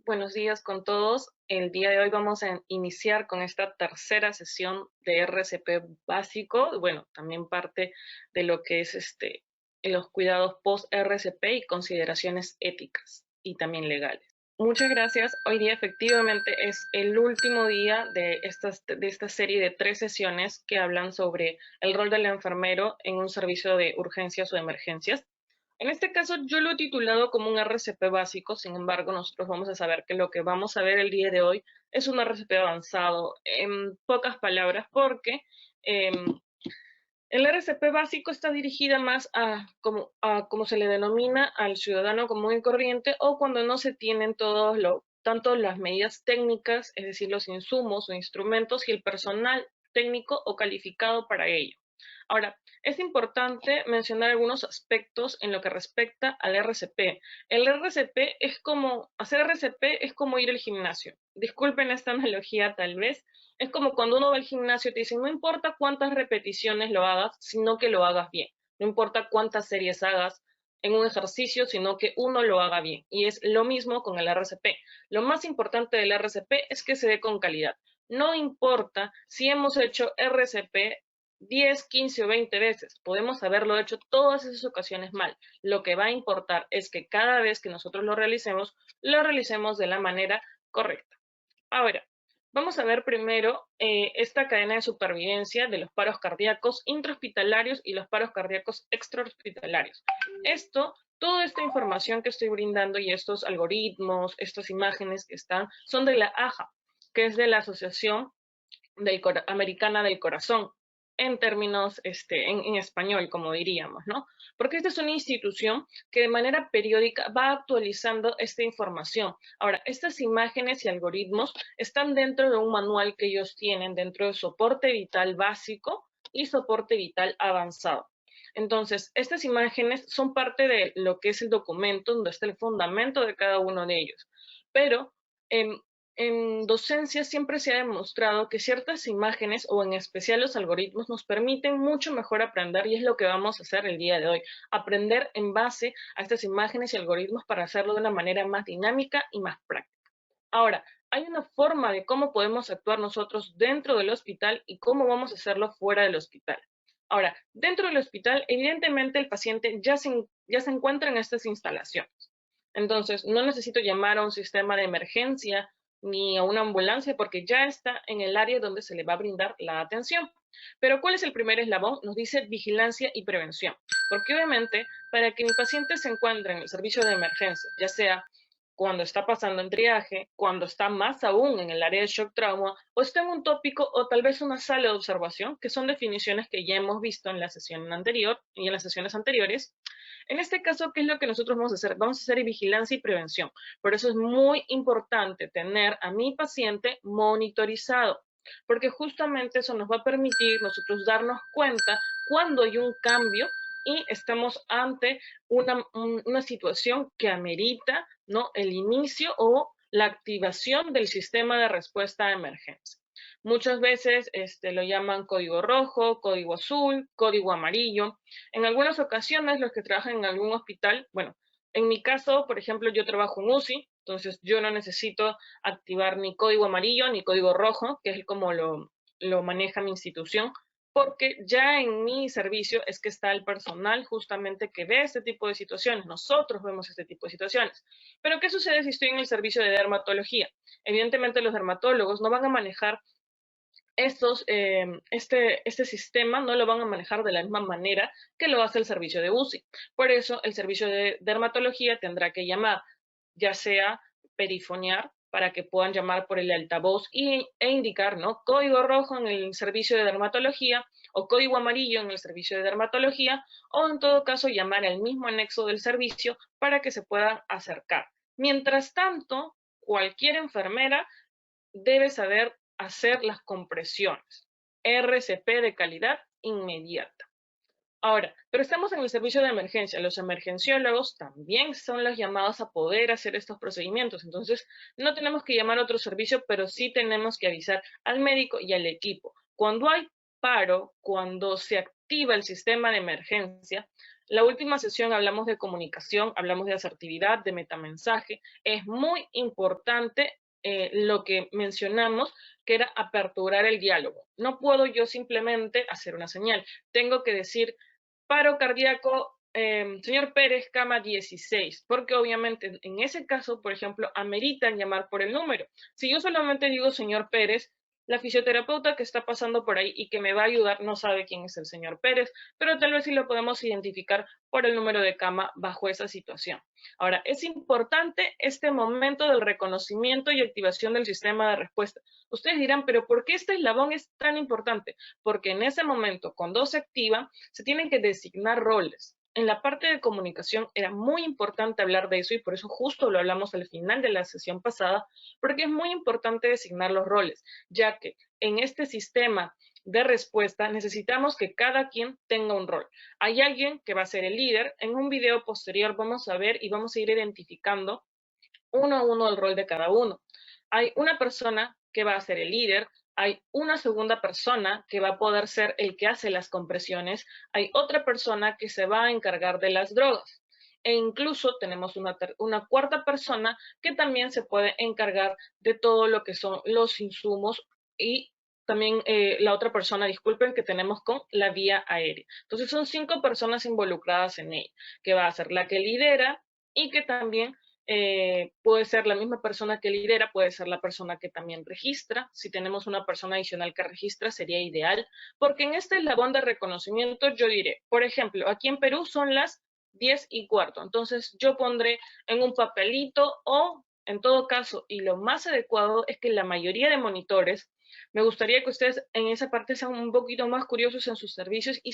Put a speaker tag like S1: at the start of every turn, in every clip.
S1: Buenos días con todos. El día de hoy vamos a iniciar con esta tercera sesión de RCP básico, bueno, también parte de lo que es los cuidados post-RCP y consideraciones éticas y también legales. Muchas gracias. Hoy día efectivamente es el último día de esta serie de 3 sesiones que hablan sobre el rol del enfermero en un servicio de urgencias o emergencias. En este caso yo lo he titulado como un RCP básico, sin embargo nosotros vamos a saber que lo que vamos a ver el día de hoy es un RCP avanzado, en pocas palabras, porque el RCP básico está dirigida más como se le denomina, al ciudadano común y corriente, o cuando no se tienen tanto las medidas técnicas, es decir, los insumos o instrumentos y el personal técnico o calificado para ello. Ahora, es importante mencionar algunos aspectos en lo que respecta al RCP. Hacer RCP es como ir al gimnasio. Disculpen esta analogía tal vez. Es como cuando uno va al gimnasio y te dicen, no importa cuántas repeticiones lo hagas, sino que lo hagas bien. No importa cuántas series hagas en un ejercicio, sino que uno lo haga bien. Y es lo mismo con el RCP. Lo más importante del RCP es que se dé con calidad. No importa si hemos hecho RCP 10, 15 o 20 veces. Podemos haberlo hecho todas esas ocasiones mal. Lo que va a importar es que cada vez que nosotros lo realicemos de la manera correcta. Ahora, vamos a ver primero esta cadena de supervivencia de los paros cardíacos intrahospitalarios y los paros cardíacos extrahospitalarios. Toda esta información que estoy brindando y estos algoritmos, estas imágenes que están, son de la AJA, que es de la Asociación Americana del Corazón, en términos en español, como diríamos, ¿no? Porque esta es una institución que de manera periódica va actualizando esta información. Ahora, estas imágenes y algoritmos están dentro de un manual que ellos tienen dentro de soporte vital básico y soporte vital avanzado. Entonces, estas imágenes son parte de lo que es el documento, donde está el fundamento de cada uno de ellos. Pero en docencia siempre se ha demostrado que ciertas imágenes o en especial los algoritmos nos permiten mucho mejor aprender y es lo que vamos a hacer el día de hoy. Aprender en base a estas imágenes y algoritmos para hacerlo de una manera más dinámica y más práctica. Ahora, hay una forma de cómo podemos actuar nosotros dentro del hospital y cómo vamos a hacerlo fuera del hospital. Ahora, dentro del hospital, evidentemente el paciente ya se encuentra en estas instalaciones. Entonces, no necesito llamar a un sistema de emergencia ni a una ambulancia porque ya está en el área donde se le va a brindar la atención. Pero ¿cuál es el primer eslabón? Nos dice vigilancia y prevención. Porque obviamente, para que mi paciente se encuentre en el servicio de emergencia, ya sea cuando está pasando en triaje, cuando está más aún en el área de shock trauma, o está en un tópico o tal vez una sala de observación, que son definiciones que ya hemos visto en la sesión anterior y en las sesiones anteriores. En este caso, ¿qué es lo que nosotros vamos a hacer? Vamos a hacer vigilancia y prevención. Por eso es muy importante tener a mi paciente monitorizado, porque justamente eso nos va a permitir nosotros darnos cuenta cuando hay un cambio y estamos ante una situación que amerita, ¿no?, el inicio o la activación del sistema de respuesta a emergencia. Muchas veces lo llaman código rojo, código azul, código amarillo. En algunas ocasiones, los que trabajan en algún hospital, bueno, en mi caso, por ejemplo, yo trabajo en UCI, entonces yo no necesito activar ni código amarillo ni código rojo, que es como lo maneja mi institución, porque ya en mi servicio es que está el personal justamente que ve este tipo de situaciones. Nosotros vemos este tipo de situaciones. Pero ¿qué sucede si estoy en el servicio de dermatología? Evidentemente los dermatólogos no van a manejar este sistema, no lo van a manejar de la misma manera que lo hace el servicio de UCI. Por eso el servicio de dermatología tendrá que llamar, ya sea perifonear, para que puedan llamar por el altavoz e indicar, ¿no?, código rojo en el servicio de dermatología o código amarillo en el servicio de dermatología, o en todo caso llamar al mismo anexo del servicio para que se puedan acercar. Mientras tanto, cualquier enfermera debe saber hacer las compresiones. RCP de calidad inmediata. Ahora, pero estamos en el servicio de emergencia. Los emergenciólogos también son los llamados a poder hacer estos procedimientos. Entonces, no tenemos que llamar a otro servicio, pero sí tenemos que avisar al médico y al equipo. Cuando hay paro, cuando se activa el sistema de emergencia, La última sesión hablamos de comunicación, hablamos de asertividad, de metamensaje. Es muy importante lo que mencionamos, que era aperturar el diálogo. No puedo yo simplemente hacer una señal. Tengo que decir, paro cardíaco, señor Pérez, cama 16, porque obviamente en ese caso, por ejemplo, ameritan llamar por el número. Si yo solamente digo señor Pérez, la fisioterapeuta que está pasando por ahí y que me va a ayudar no sabe quién es el señor Pérez, pero tal vez sí lo podemos identificar por el número de cama bajo esa situación. Ahora, es importante este momento del reconocimiento y activación del sistema de respuesta. Ustedes dirán, pero ¿por qué este eslabón es tan importante? Porque en ese momento, cuando se activa, se tienen que designar roles. En la parte de comunicación era muy importante hablar de eso y por eso justo lo hablamos al final de la sesión pasada, porque es muy importante designar los roles, ya que en este sistema de respuesta necesitamos que cada quien tenga un rol. Hay alguien que va a ser el líder. En un video posterior vamos a ver y vamos a ir identificando uno a uno el rol de cada uno. Hay una persona que va a ser el líder, hay una segunda persona que va a poder ser el que hace las compresiones, hay otra persona que se va a encargar de las drogas. E incluso tenemos una cuarta persona que también se puede encargar de todo lo que son los insumos y también la otra persona, disculpen, que tenemos con la vía aérea. Entonces son 5 personas involucradas en ella, que va a ser la que lidera y que también puede ser la misma persona que lidera, puede ser la persona que también registra. Si tenemos una persona adicional que registra, sería ideal, porque en este eslabón de reconocimiento yo diré, por ejemplo, aquí en Perú son las 10:15, entonces yo pondré en un papelito o en todo caso, y lo más adecuado es que la mayoría de monitores, me gustaría que ustedes en esa parte sean un poquito más curiosos en sus servicios y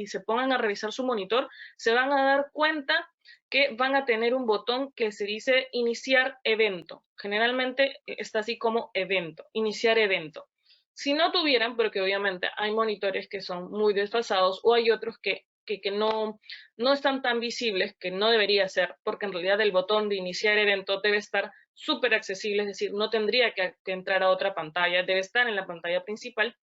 S1: se pongan a revisar su monitor, se van a dar cuenta que van a tener un botón que se dice iniciar evento. Generalmente está así como evento, iniciar evento. Si no tuvieran, porque obviamente hay monitores que son muy desfasados o hay otros que no están tan visibles, que no debería ser, porque en realidad el botón de iniciar evento debe estar súper accesible, es decir, no tendría que entrar a otra pantalla, debe estar en la pantalla principal.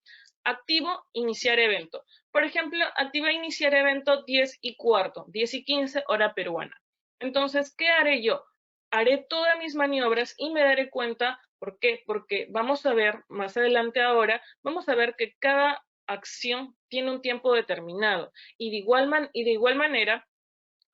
S1: Activo, iniciar evento. Por ejemplo, activa iniciar evento 10:15, 10:15 hora peruana. Entonces, ¿qué haré yo? Haré todas mis maniobras y me daré cuenta, ¿por qué? Porque vamos a ver más adelante ahora, vamos a ver que cada acción tiene un tiempo determinado y de igual manera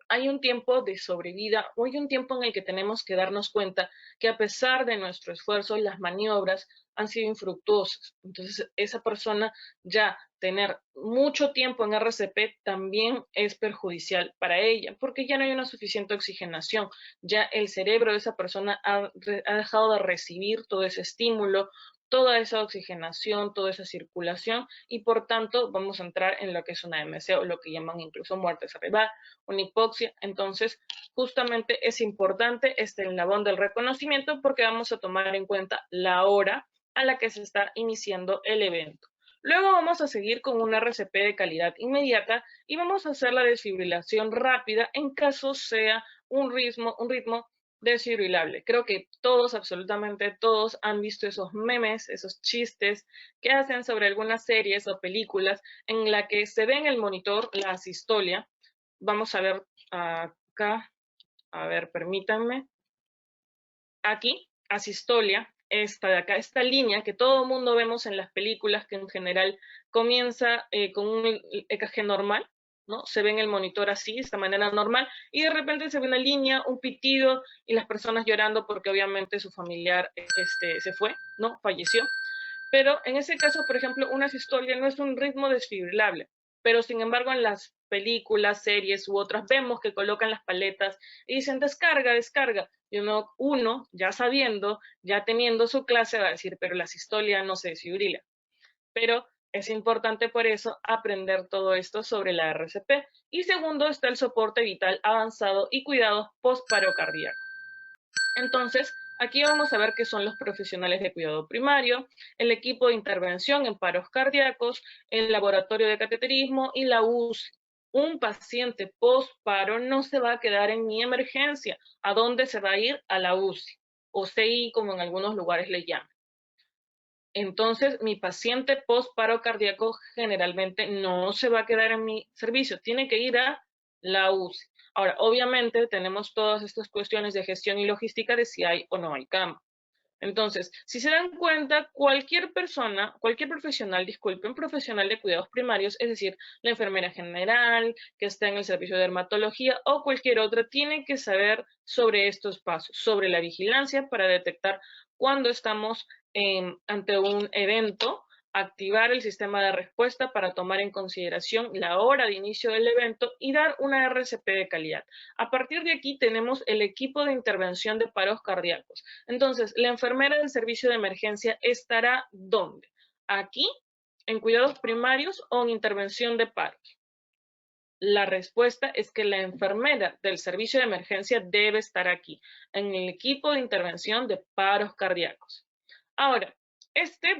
S1: hay un tiempo de sobrevida o hay un tiempo en el que tenemos que darnos cuenta que a pesar de nuestro esfuerzo, las maniobras han sido infructuosas. Entonces, esa persona ya tener mucho tiempo en RCP también es perjudicial para ella, porque ya no hay una suficiente oxigenación, ya el cerebro de esa persona ha dejado de recibir todo ese estímulo, toda esa oxigenación, toda esa circulación, y por tanto vamos a entrar en lo que es una AMC o lo que llaman incluso muerte cerebral, una hipoxia. Entonces, justamente es importante este eslabón del reconocimiento porque vamos a tomar en cuenta la hora a la que se está iniciando el evento. Luego vamos a seguir con un RCP de calidad inmediata y vamos a hacer la desfibrilación rápida en caso sea un ritmo desfibrilable. Creo que todos, absolutamente todos, han visto esos memes, esos chistes que hacen sobre algunas series o películas en la que se ve en el monitor la asistolia. Vamos a ver acá, a ver, permítanme. Aquí, asistolia, esta de acá, esta línea que todo el mundo vemos en las películas, que en general comienza con un EKG normal, ¿no? Se ve en el monitor así, de esta manera normal, y de repente se ve una línea, un pitido, y las personas llorando porque obviamente su familiar se fue, ¿no? Falleció. Pero en ese caso, por ejemplo, una sistolia no es un ritmo desfibrilable, pero sin embargo en las películas, series u otras vemos que colocan las paletas y dicen descarga, descarga. Y uno ya sabiendo, ya teniendo su clase, va a decir, pero la sistolia no se desfibrila. Pero es importante por eso aprender todo esto sobre la RCP. Y segundo está el soporte vital avanzado y cuidados post-paro cardíaco. Entonces, aquí vamos a ver qué son los profesionales de cuidado primario, el equipo de intervención en paros cardíacos, el laboratorio de cateterismo y la UCI. Un paciente post-paro no se va a quedar en mi emergencia. ¿A dónde se va a ir? A la UCI, o CI, como en algunos lugares le llaman. Entonces, mi paciente post-paro cardíaco generalmente no se va a quedar en mi servicio, tiene que ir a la UCI. Ahora, obviamente tenemos todas estas cuestiones de gestión y logística de si hay o no hay cama. Entonces, si se dan cuenta, cualquier persona, cualquier profesional, disculpen, profesional de cuidados primarios, es decir, la enfermera general, que está en el servicio de dermatología o cualquier otra, tiene que saber sobre estos pasos, sobre la vigilancia para detectar cuando estamos ante un evento, activar el sistema de respuesta para tomar en consideración la hora de inicio del evento y dar una RCP de calidad. A partir de aquí tenemos el equipo de intervención de paros cardíacos. Entonces, la enfermera del servicio de emergencia estará ¿dónde? Aquí, en cuidados primarios o en intervención de paros. La respuesta es que la enfermera del servicio de emergencia debe estar aquí, en el equipo de intervención de paros cardíacos. Ahora,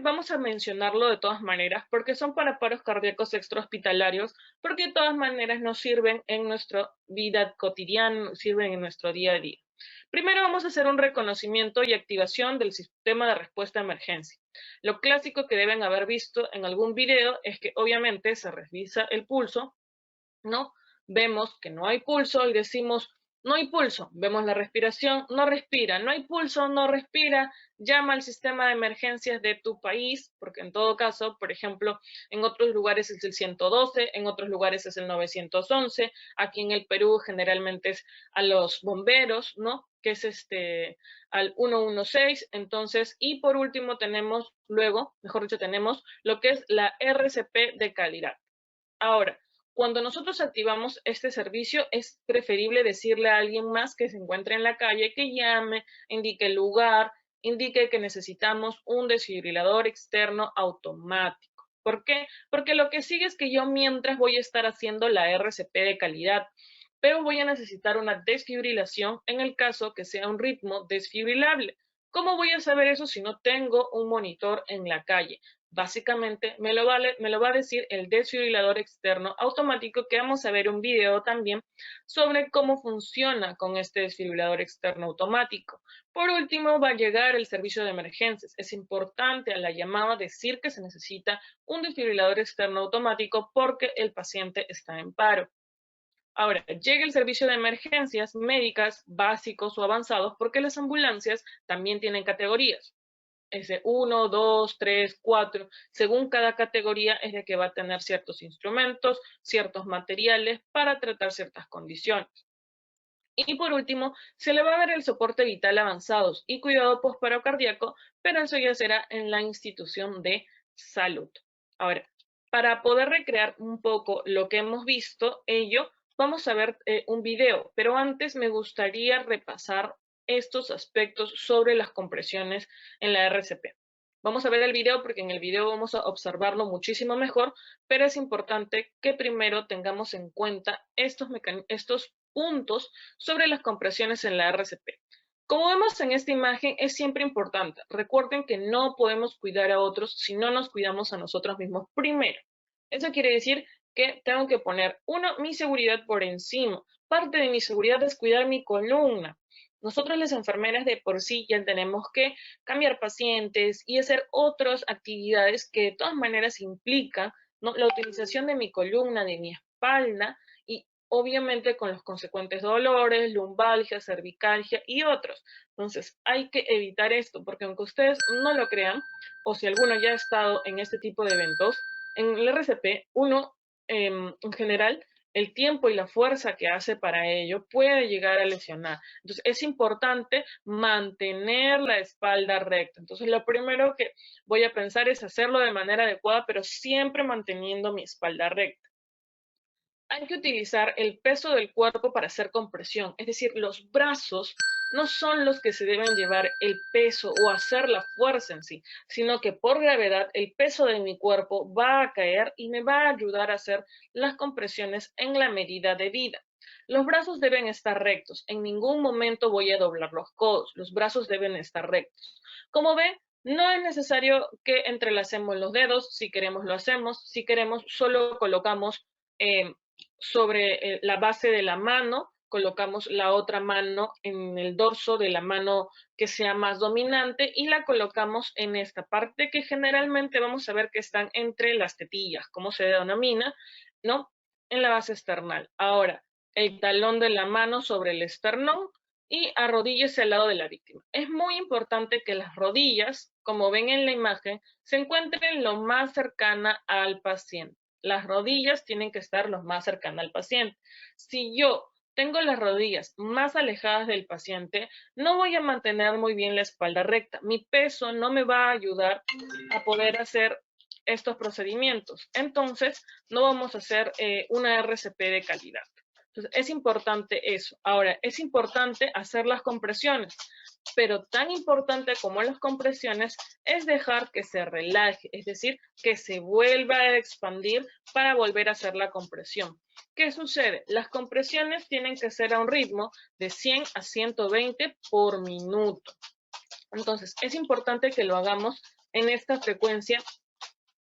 S1: vamos a mencionarlo de todas maneras porque son para paros cardíacos extrahospitalarios, porque de todas maneras nos sirven en nuestra vida cotidiana, nos sirven en nuestro día a día. Primero vamos a hacer un reconocimiento y activación del sistema de respuesta a emergencia. Lo clásico que deben haber visto en algún video es que obviamente se revisa el pulso, ¿no? Vemos que no hay pulso y decimos, no hay pulso, vemos la respiración, no respira, no hay pulso, no respira, llama al sistema de emergencias de tu país, porque en todo caso, por ejemplo, en otros lugares es el 112, en otros lugares es el 911, aquí en el Perú generalmente es a los bomberos, ¿no? Que es al 116, entonces, y por último tenemos luego, mejor dicho, tenemos lo que es la RCP de calidad. Ahora, cuando nosotros activamos este servicio, es preferible decirle a alguien más que se encuentre en la calle que llame, indique el lugar, indique que necesitamos un desfibrilador externo automático. ¿Por qué? Porque lo que sigue es que yo mientras voy a estar haciendo la RCP de calidad, pero voy a necesitar una desfibrilación en el caso que sea un ritmo desfibrilable. ¿Cómo voy a saber eso si no tengo un monitor en la calle? Básicamente me lo va a decir el desfibrilador externo automático, que vamos a ver un video también sobre cómo funciona con este desfibrilador externo automático. Por último, va a llegar el servicio de emergencias. Es importante a la llamada decir que se necesita un desfibrilador externo automático porque el paciente está en paro. Ahora, llega el servicio de emergencias médicas básicos o avanzados porque las ambulancias también tienen categorías. Es de 1, 2, 3, 4. Según cada categoría es de que va a tener ciertos instrumentos, ciertos materiales para tratar ciertas condiciones. Y por último, se le va a dar el soporte vital avanzados y cuidado postparo cardíaco, pero eso ya será en la institución de salud. Ahora, para poder recrear un poco lo que hemos visto, vamos a ver un video, pero antes me gustaría repasar estos aspectos sobre las compresiones en la RCP. Vamos a ver el video porque en el video vamos a observarlo muchísimo mejor, pero es importante que primero tengamos en cuenta estos puntos sobre las compresiones en la RCP. Como vemos en esta imagen, es siempre importante. Recuerden que no podemos cuidar a otros si no nos cuidamos a nosotros mismos primero. Eso quiere decir que tengo que poner, mi seguridad por encima. Parte de mi seguridad es cuidar mi columna. Nosotros las enfermeras de por sí ya tenemos que cambiar pacientes y hacer otras actividades que de todas maneras implican, ¿no?, la utilización de mi columna, de mi espalda, y obviamente con los consecuentes dolores, lumbalgia, cervicalgia y otros. Entonces, hay que evitar esto, porque aunque ustedes no lo crean, o si alguno ya ha estado en este tipo de eventos, en el RCP, en general, el tiempo y la fuerza que hace para ello puede llegar a lesionar. Entonces, es importante mantener la espalda recta. Entonces, lo primero que voy a pensar es hacerlo de manera adecuada, pero siempre manteniendo mi espalda recta. Hay que utilizar el peso del cuerpo para hacer compresión, es decir, los brazos no son los que se deben llevar el peso o hacer la fuerza en sí, sino que por gravedad el peso de mi cuerpo va a caer y me va a ayudar a hacer las compresiones en la medida debida. Los brazos deben estar rectos, en ningún momento voy a doblar los codos, los brazos deben estar rectos. Como ven, no es necesario que entrelacemos los dedos, si queremos lo hacemos, si queremos solo colocamos sobre la base de la mano, colocamos la otra mano en el dorso de la mano que sea más dominante y la colocamos en esta parte que generalmente vamos a ver que están entre las tetillas, como se denomina, ¿no?, en la base esternal. Ahora, el talón de la mano sobre el esternón y arrodíllese al lado de la víctima. Es muy importante que las rodillas, como ven en la imagen, se encuentren lo más cercana al paciente. Las rodillas tienen que estar lo más cercana al paciente. Si yo tengo las rodillas más alejadas del paciente, no voy a mantener muy bien la espalda recta. Mi peso no me va a ayudar a poder hacer estos procedimientos. Entonces, no vamos a hacer una RCP de calidad. Entonces, es importante eso. Ahora, es importante hacer las compresiones, pero tan importante como las compresiones es dejar que se relaje, es decir, que se vuelva a expandir para volver a hacer la compresión. ¿Qué sucede? Las compresiones tienen que ser a un ritmo de 100 a 120 por minuto. Entonces, es importante que lo hagamos en esta frecuencia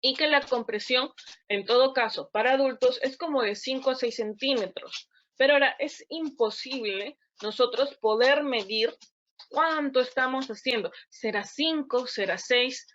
S1: y que la compresión, en todo caso, para adultos es como de 5 a 6 centímetros. Pero ahora es imposible nosotros poder medir cuánto estamos haciendo. ¿Será 5? ¿Será 6?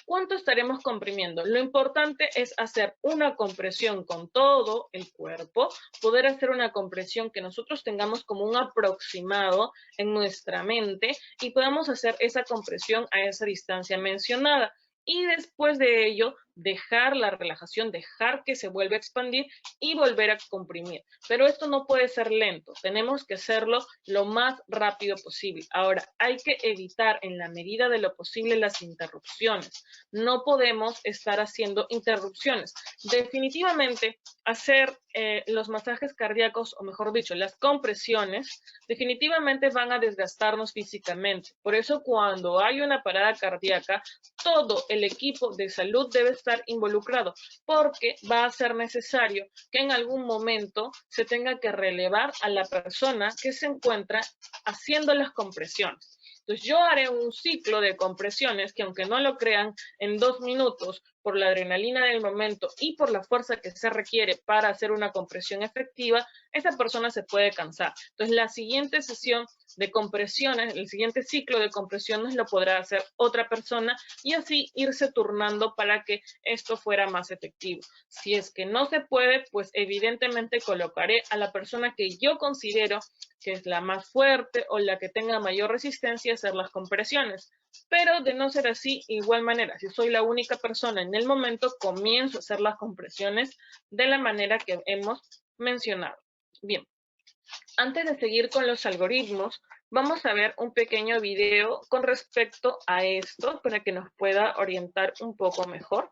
S1: ¿Cuánto estaremos comprimiendo? Lo importante es hacer una compresión con todo el cuerpo, poder hacer una compresión que nosotros tengamos como un aproximado en nuestra mente y podamos hacer esa compresión a esa distancia mencionada. Y después de ello, dejar la relajación, dejar que se vuelva a expandir y volver a comprimir. Pero esto no puede ser lento, tenemos que hacerlo lo más rápido posible. Ahora, hay que evitar en la medida de lo posible las interrupciones. No podemos estar haciendo interrupciones. Definitivamente, hacer los masajes cardíacos, o mejor dicho, las compresiones, definitivamente van a desgastarnos físicamente. Por eso, cuando hay una parada cardíaca, todo el equipo de salud debe estar involucrado, porque va a ser necesario que en algún momento se tenga que relevar a la persona que se encuentra haciendo las compresiones. Entonces yo haré un ciclo de compresiones que, aunque no lo crean, en 2 minutos, por la adrenalina del momento y por la fuerza que se requiere para hacer una compresión efectiva, esa persona se puede cansar. Entonces la siguiente sesión de compresiones, el siguiente ciclo de compresiones lo podrá hacer otra persona y así irse turnando para que esto fuera más efectivo. Si es que no se puede, pues evidentemente colocaré a la persona que yo considero que es la más fuerte o la que tenga mayor resistencia a hacer las compresiones. Pero de no ser así, igual manera, si soy la única persona en el momento, comienzo a hacer las compresiones de la manera que hemos mencionado. Bien, antes de seguir con los algoritmos, vamos a ver un pequeño video con respecto a esto para que nos pueda orientar un poco mejor.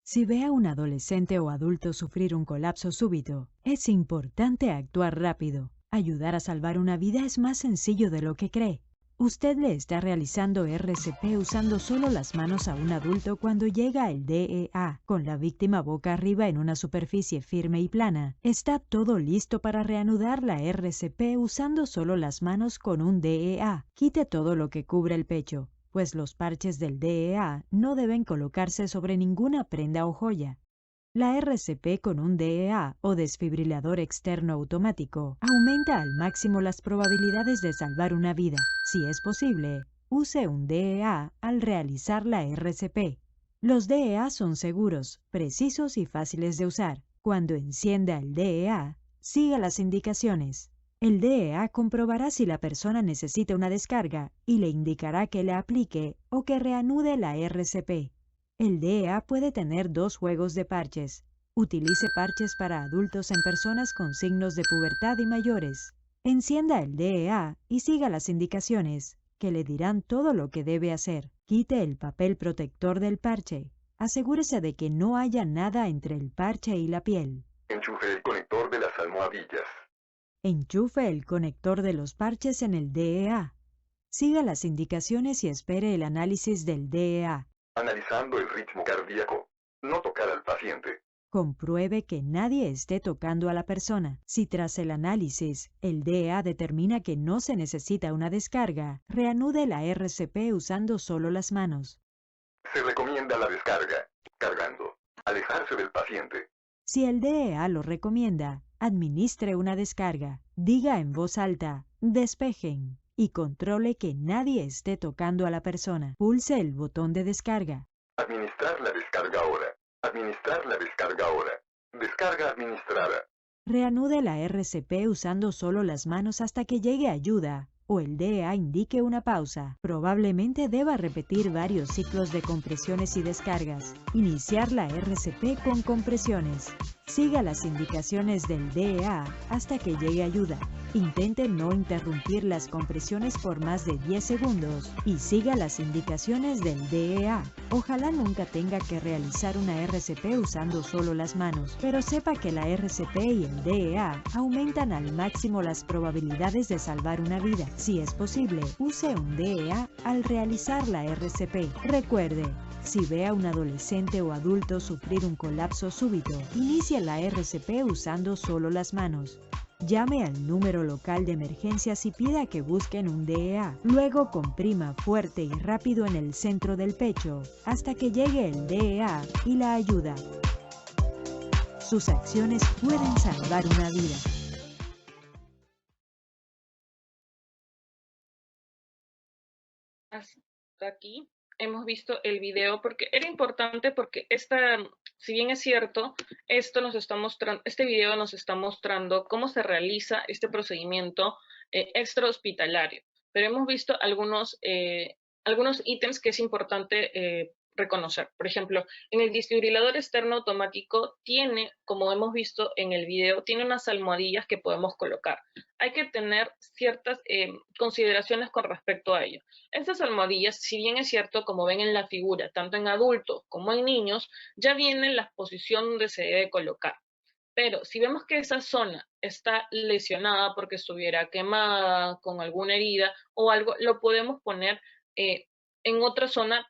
S2: Si ve a un adolescente o adulto sufrir un colapso súbito, es importante actuar rápido. Ayudar a salvar una vida es más sencillo de lo que cree. Usted le está realizando RCP usando solo las manos a un adulto cuando llega el DEA, con la víctima boca arriba en una superficie firme y plana. Está todo listo para reanudar la RCP usando solo las manos con un DEA. Quite todo lo que cubre el pecho, pues los parches del DEA no deben colocarse sobre ninguna prenda o joya. La RCP con un DEA o desfibrilador externo automático aumenta al máximo las probabilidades de salvar una vida. Si es posible, use un DEA al realizar la RCP. Los DEA son seguros, precisos y fáciles de usar. Cuando encienda el DEA, siga las indicaciones. El DEA comprobará si la persona necesita una descarga y le indicará que la aplique o que reanude la RCP. El DEA puede tener 2 juegos de parches. Utilice parches para adultos en personas con signos de pubertad y mayores. Encienda el DEA y siga las indicaciones, que le dirán todo lo que debe hacer. Quite el papel protector del parche. Asegúrese de que no haya nada entre el parche y la piel.
S3: Enchufe el conector de las almohadillas.
S2: Enchufe el conector de los parches en el DEA. Siga las indicaciones y espere el análisis del DEA.
S3: Analizando el ritmo cardíaco. No tocar al paciente.
S2: Compruebe que nadie esté tocando a la persona. Si tras el análisis, el DEA determina que no se necesita una descarga, reanude la RCP usando solo las manos.
S3: Se recomienda la descarga. Cargando. Alejarse del paciente.
S2: Si el DEA lo recomienda, administre una descarga. Diga en voz alta, despejen. y controle que nadie esté tocando a la persona. Pulse el botón de descarga.
S3: Administrar la descarga ahora. Administrar la descarga ahora. Descarga administrada.
S2: Reanude la RCP usando solo las manos hasta que llegue ayuda o el DEA indique una pausa. Probablemente deba repetir varios ciclos de compresiones y descargas. Iniciar la RCP con compresiones. Siga las indicaciones del DEA hasta que llegue ayuda. Intente no interrumpir las compresiones por más de 10 segundos y siga las indicaciones del DEA. Ojalá nunca tenga que realizar una RCP usando solo las manos, pero sepa que la RCP y el DEA aumentan al máximo las probabilidades de salvar una vida. Si es posible, use un DEA al realizar la RCP. Recuerde, si ve a un adolescente o adulto sufrir un colapso súbito, inicie la RCP usando solo las manos. Llame al número local de emergencias y pida que busquen un DEA. Luego comprima fuerte y rápido en el centro del pecho hasta que llegue el DEA y la ayuda. Sus acciones pueden salvar una vida.
S1: Hasta aquí hemos visto el video porque era importante porque si bien es cierto, este video nos está mostrando cómo se realiza este procedimiento extrahospitalario, pero hemos visto algunos ítems que es importante reconocer. Por ejemplo, en el desfibrilador externo automático tiene, como hemos visto en el video, tiene unas almohadillas que podemos colocar. Hay que tener ciertas consideraciones con respecto a ello. Estas almohadillas, si bien es cierto, como ven en la figura, tanto en adultos como en niños, ya viene la posición donde se debe colocar. Pero si vemos que esa zona está lesionada porque estuviera quemada, con alguna herida o algo, lo podemos poner en otra zona,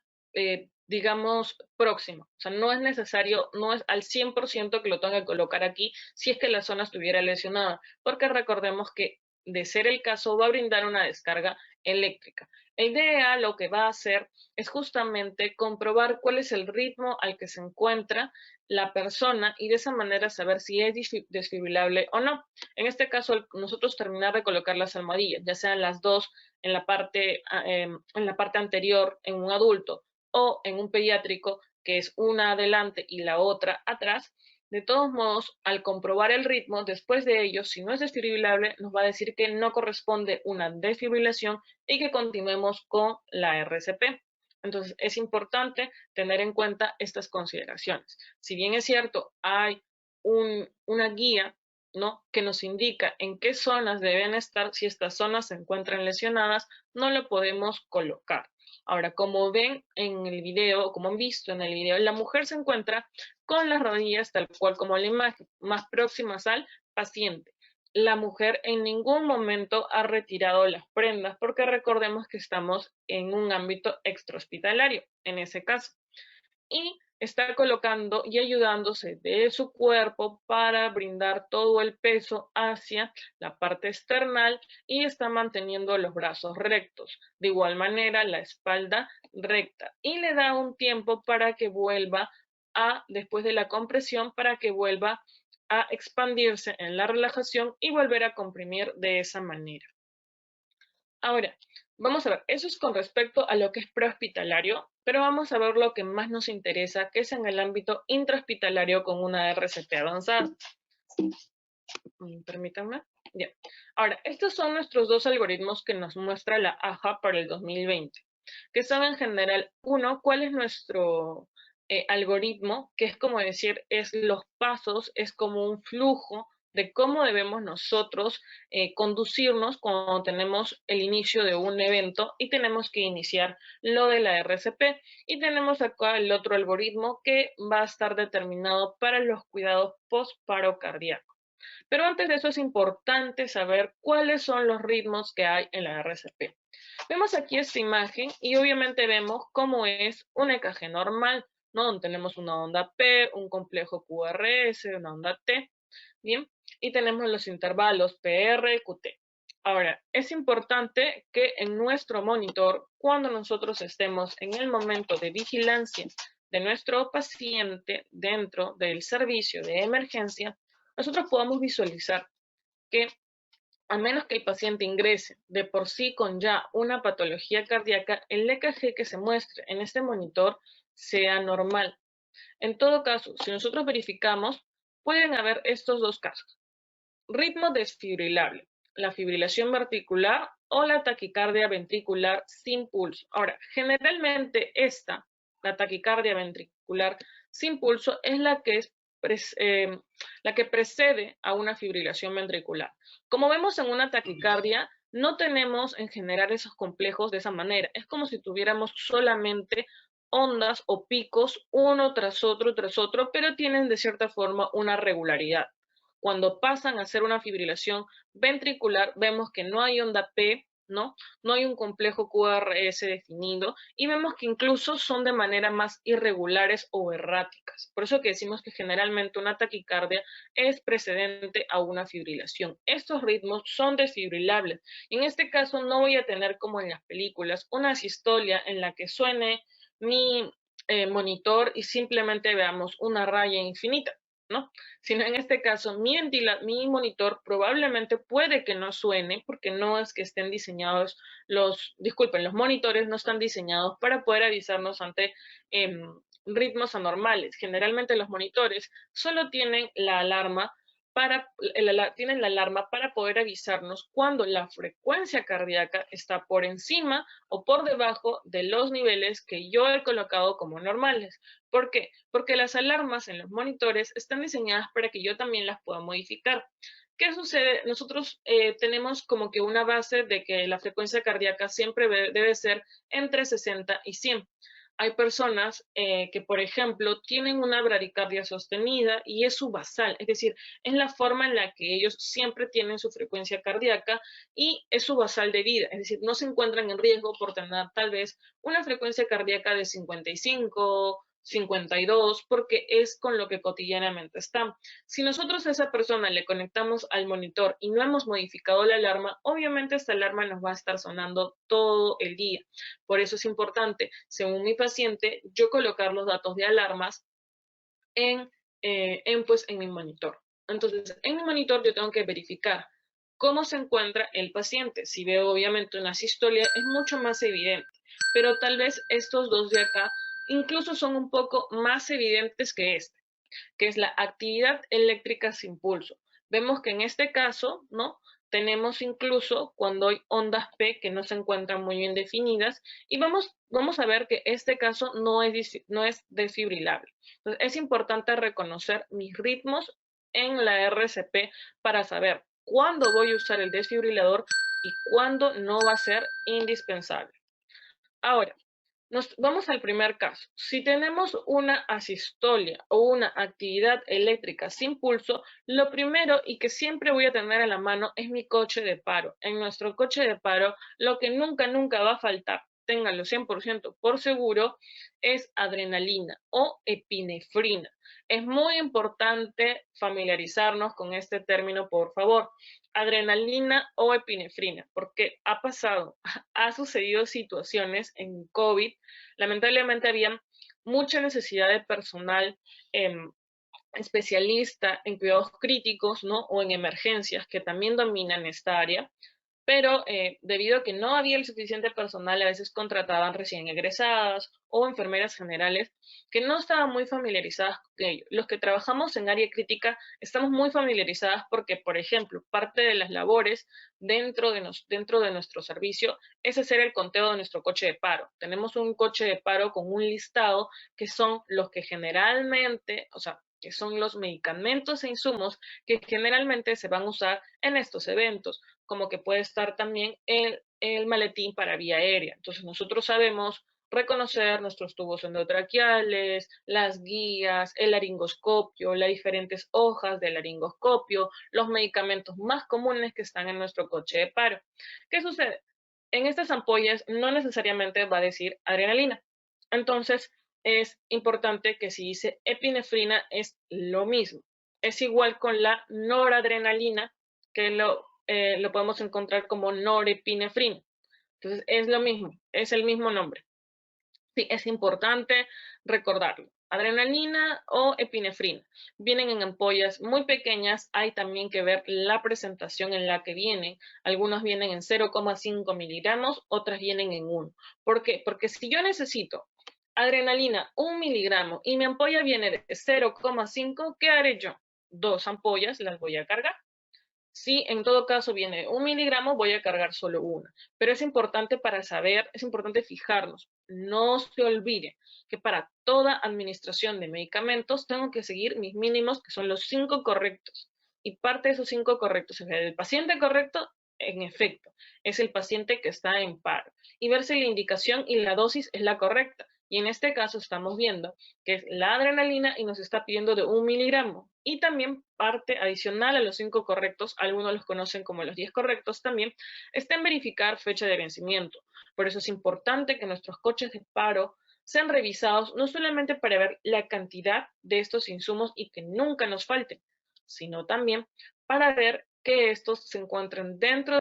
S1: digamos, próxima. O sea, no es necesario, no es al 100% que lo tenga que colocar aquí si es que la zona estuviera lesionada, porque recordemos que, de ser el caso, va a brindar una descarga eléctrica. El DEA lo que va a hacer es justamente comprobar cuál es el ritmo al que se encuentra la persona y de esa manera saber si es desfibrilable o no. En este caso, nosotros terminar de colocar las almohadillas, ya sean las dos en la parte anterior en un adulto o en un pediátrico, que es una adelante y la otra atrás, de todos modos, al comprobar el ritmo, después de ello, si no es desfibrilable, nos va a decir que no corresponde una desfibrilación y que continuemos con la RCP. Entonces, es importante tener en cuenta estas consideraciones. Si bien es cierto, hay una guía, ¿no?, que nos indica en qué zonas deben estar, si estas zonas se encuentran lesionadas, no lo podemos colocar. Ahora, como ven en el video, como han visto en el video, la mujer se encuentra con las rodillas tal cual como la imagen, más próximas al paciente. La mujer en ningún momento ha retirado las prendas porque recordemos que estamos en un ámbito extrahospitalario en ese caso. Y está colocando y ayudándose de su cuerpo para brindar todo el peso hacia la parte external y está manteniendo los brazos rectos. De igual manera, la espalda recta. Y le da un tiempo para que vuelva después de la compresión, para que vuelva a expandirse en la relajación y volver a comprimir de esa manera. Ahora, vamos a ver, eso es con respecto a lo que es prehospitalario, pero vamos a ver lo que más nos interesa, que es en el ámbito intrahospitalario con una RCP avanzada. Permítanme. Bien. Ahora, estos son nuestros dos algoritmos que nos muestra la AHA para el 2020, que son en general, uno, cuál es nuestro algoritmo, que es como decir, es los pasos, es como un flujo de cómo debemos nosotros conducirnos cuando tenemos el inicio de un evento y tenemos que iniciar lo de la RCP. Y tenemos acá el otro algoritmo que va a estar determinado para los cuidados post-paro cardíaco. Pero antes de eso es importante saber cuáles son los ritmos que hay en la RCP. Vemos aquí esta imagen y obviamente vemos cómo es un EKG normal, ¿no? Donde tenemos una onda P, un complejo QRS, una onda T, ¿bien? Y tenemos los intervalos PR, QT. Ahora, es importante que en nuestro monitor, cuando nosotros estemos en el momento de vigilancia de nuestro paciente dentro del servicio de emergencia, nosotros podamos visualizar que A menos que el paciente ingrese de por sí con ya una patología cardíaca, el EKG que se muestre en este monitor sea normal. En todo caso, si nosotros verificamos, pueden haber estos dos casos: ritmo desfibrilable, la fibrilación ventricular o la taquicardia ventricular sin pulso. Ahora, generalmente la taquicardia ventricular sin pulso, es la que precede a una fibrilación ventricular. Como vemos en una taquicardia, no tenemos en general esos complejos de esa manera. Es como si tuviéramos solamente ondas o picos uno tras otro, pero tienen de cierta forma una regularidad. Cuando pasan a hacer una fibrilación ventricular, vemos que no hay onda P, ¿no? No hay un complejo QRS definido y vemos que incluso son de manera más irregulares o erráticas. Por eso que decimos que generalmente una taquicardia es precedente a una fibrilación. Estos ritmos son desfibrilables y en este caso no voy a tener, como en las películas, una sistolia en la que suene mi monitor y simplemente veamos una raya infinita, ¿no? Sino en este caso mi monitor probablemente puede que no suene, porque no es que estén diseñados los monitores no están diseñados para poder avisarnos ante ritmos anormales. Generalmente los monitores solo tienen la alarma tienen la alarma para poder avisarnos cuando la frecuencia cardíaca está por encima o por debajo de los niveles que yo he colocado como normales. ¿Por qué? Porque las alarmas en los monitores están diseñadas para que yo también las pueda modificar. ¿Qué sucede? Nosotros tenemos como que una base de que la frecuencia cardíaca siempre debe ser entre 60 y 100. Hay personas que, por ejemplo, tienen una bradicardia sostenida y es su basal, es decir, es la forma en la que ellos siempre tienen su frecuencia cardíaca y es su basal de vida, es decir, no se encuentran en riesgo por tener tal vez una frecuencia cardíaca de 55, 52, porque es con lo que cotidianamente están. Si nosotros a esa persona le conectamos al monitor y no hemos modificado la alarma, obviamente esta alarma nos va a estar sonando todo el día. Por eso es importante, según mi paciente, yo colocar los datos de alarmas en, en mi monitor. Entonces, en mi monitor yo tengo que verificar cómo se encuentra el paciente. Si veo obviamente una sistolia, es mucho más evidente, pero tal vez estos dos de acá incluso son un poco más evidentes que es la actividad eléctrica sin pulso. Vemos que en este caso, ¿no? Tenemos incluso cuando hay ondas P que no se encuentran muy bien definidas y vamos a ver que este caso no es desfibrilable. Entonces, es importante reconocer mis ritmos en la RCP para saber cuándo voy a usar el desfibrilador y cuándo no va a ser indispensable. Ahora, vamos al primer caso. Si tenemos una asistolia o una actividad eléctrica sin pulso, lo primero y que siempre voy a tener a la mano es mi coche de paro. En nuestro coche de paro, lo que nunca va a faltar, ténganlo 100% por seguro, es adrenalina o epinefrina. Es muy importante familiarizarnos con este término, por favor. Adrenalina o epinefrina, porque ha sucedido situaciones en COVID. Lamentablemente había mucha necesidad de personal especialista en cuidados críticos, ¿no? O en emergencias, que también dominan esta área, pero debido a que no había el suficiente personal, a veces contrataban recién egresadas o enfermeras generales que no estaban muy familiarizadas con ello. Los que trabajamos en área crítica estamos muy familiarizadas porque, por ejemplo, parte de las labores dentro de nuestro servicio es hacer el conteo de nuestro coche de paro. Tenemos un coche de paro con un listado que son los que generalmente, o sea, que son los medicamentos e insumos que generalmente se van a usar en estos eventos, como que puede estar también el maletín para vía aérea. Entonces nosotros sabemos reconocer nuestros tubos endotraqueales, las guías, el laringoscopio, las diferentes hojas del laringoscopio, los medicamentos más comunes que están en nuestro coche de paro. ¿Qué sucede? En estas ampollas no necesariamente va a decir adrenalina. Entonces, es importante que si dice epinefrina es lo mismo. Es igual con la noradrenalina, que lo podemos encontrar como norepinefrina. Entonces, es lo mismo, es el mismo nombre. Sí, es importante recordarlo. adrenalina o epinefrina. Vienen en ampollas muy pequeñas, hay también que ver la presentación en la que vienen. Algunos vienen en 0,5 miligramos, otras vienen en 1. ¿Por qué? Porque si yo necesito adrenalina 1 miligramo y mi ampolla viene de 0,5, ¿qué haré yo? 2 ampollas las voy a cargar. Si en todo caso viene 1 miligramo, voy a cargar solo una. Pero es importante para saber, es importante fijarnos. No se olvide que para toda administración de medicamentos tengo que seguir mis mínimos, que son los 5 correctos. Y parte de esos 5 correctos es el paciente correcto, en efecto, es el paciente que está en paro. Y ver si la indicación y la dosis es la correcta. Y en este caso estamos viendo que es la adrenalina y nos está pidiendo de 1 miligramo. Y también parte adicional a los 5 correctos, algunos los conocen como los 10 correctos también, está en verificar fecha de vencimiento. Por eso es importante que nuestros coches de paro sean revisados no solamente para ver la cantidad de estos insumos y que nunca nos falten, sino también para ver que estos se encuentren dentro